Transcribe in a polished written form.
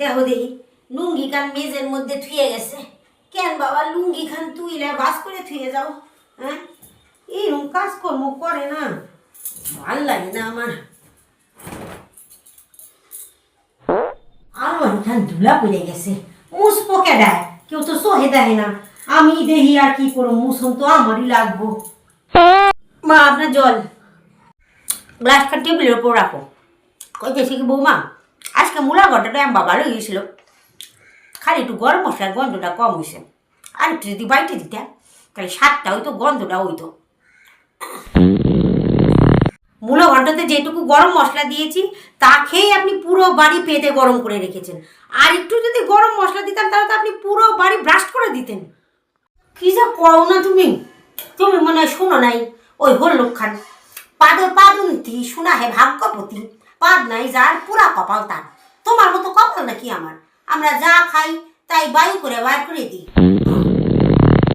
দেখো দেখি লুঙ্গি খান মেজের মধ্যে থুয়ে গেছে। কেন বাবা লুঙ্গি খান তুইলে বাস করে থুয়ে যাও? হ্যাঁ, এইরকম কাজকর্ম করে না, ভাল লাগে না আমার। আমার এখান ধুলা পড়ে গেছে, মুস পকে দেয়, কেউ তো সহে দেয় না। আমি দেখি আর কি করবো, মুসন তো আমারই লাগবো। মা আপনার জল গ্লাসটা টেবিলের উপর রাখো। কইতেছি কি বৌমা, আজকে মূলা ঘরটা আমার বাবা ভালো গিয়েছিল, খালি একটু গরম মশলার গন্ধটা কম হয়েছে। আর একটু যদি বাইটে দিতে তাহলে স্বাদটা হইতো, গন্ধটা হইতো। মূলা ঘন্টাতে যেটুকু গরম মশলা দিয়েছি তা খেয়ে আপনি পুরো বাড়ি পেটে গরম করে রেখেছেন। আর একটু যদি গরম মশলা দিতাম তাহলে তো আপনি পুরো বাড়ি ব্রাশ করে দিতেন। কি যা করো না তুমি, তুমি মনে হয় শোনো নাই। ওই হল লোকখান পাদুন্তি শোনা হে ভাগ্যপতি, পাদ নাই যার পুরা কপাল তার। তোমার মতো কপাল নাকি আমার? আমরা যা খাই তাই বায়ু করে বার করে দিই।